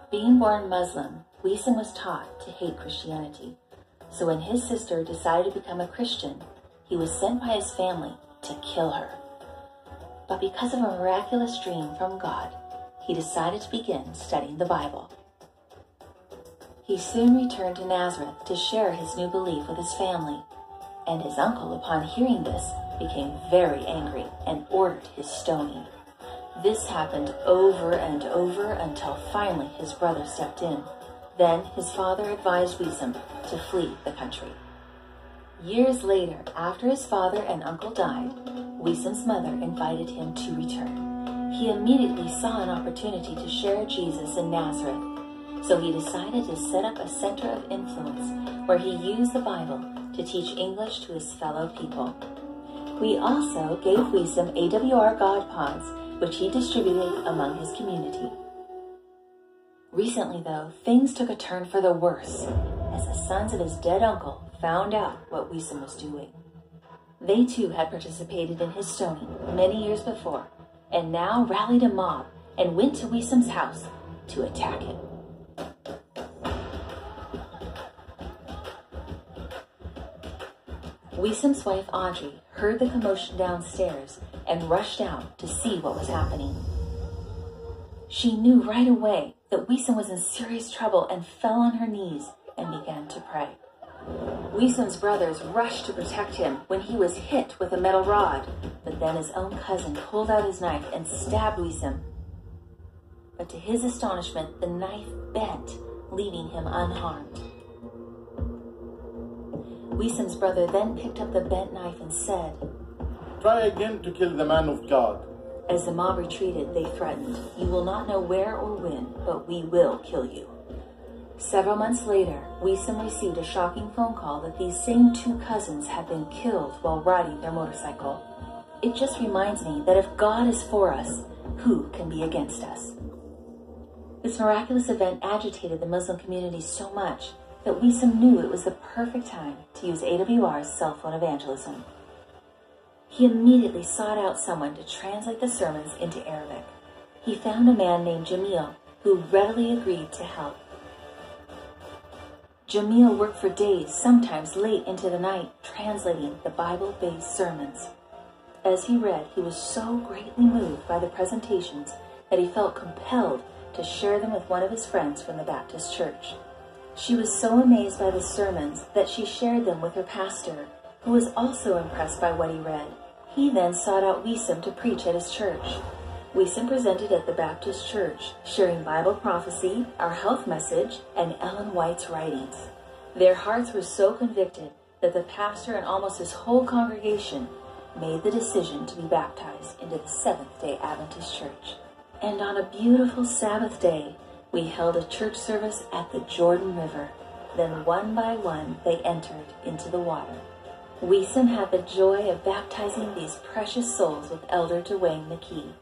Being born Muslim, Wiesem was taught to hate Christianity. So when his sister decided to become a Christian, he was sent by his family to kill her. But because of a miraculous dream from God, he decided to begin studying the Bible. He soon returned to Nazareth to share his new belief with his family, and his uncle, upon hearing this, became very angry and ordered his stoning. This happened over and over until finally his brother stepped in. Then his father advised Wiesem to flee the country. Years later, after his father and uncle died, Wiesem's mother invited him to return. He immediately saw an opportunity to share Jesus in Nazareth, so he decided to set up a center of influence where he used the Bible to teach English to his fellow people. We also gave Wiesem AWR God Pods, which he distributed among his community. Recently, though, things took a turn for the worse as the sons of his dead uncle found out what Wiesem was doing. They too had participated in his stoning many years before and now rallied a mob and went to Wiesem's house to attack him. Wiesem's wife Audrey heard the commotion downstairs and rushed out to see what was happening. She knew right away that Wiesem was in serious trouble and fell on her knees and began to pray. Wiesem's brothers rushed to protect him when he was hit with a metal rod, but then his own cousin pulled out his knife and stabbed Wiesem. But to his astonishment, the knife bent, leaving him unharmed. Wiesem's brother then picked up the bent knife and said, "Try again to kill the man of God." As the mob retreated, they threatened, "You will not know where or when, but we will kill you." Several months later, Wiesem received a shocking phone call that these same two cousins had been killed while riding their motorcycle. It just reminds me that if God is for us, who can be against us? This miraculous event agitated the Muslim community so much that Wiesem knew it was the perfect time to use AWR's cell phone evangelism. He immediately sought out someone to translate the sermons into Arabic. He found a man named Jamil who readily agreed to help. Jamil worked for days, sometimes late into the night, translating the Bible-based sermons. As he read, he was so greatly moved by the presentations that he felt compelled to share them with one of his friends from the Baptist Church. She was so amazed by the sermons that she shared them with her pastor, who was also impressed by what he read. He then sought out Wiesem to preach at his church. Wiesem presented at the Baptist Church, sharing Bible prophecy, our health message, and Ellen White's writings. Their hearts were so convicted that the pastor and almost his whole congregation made the decision to be baptized into the Seventh Day Adventist Church. And on a beautiful Sabbath day, we held a church service at the Jordan River. Then one by one, they entered into the water. Wiesem had the joy of baptizing these precious souls with Elder Dwayne McKee.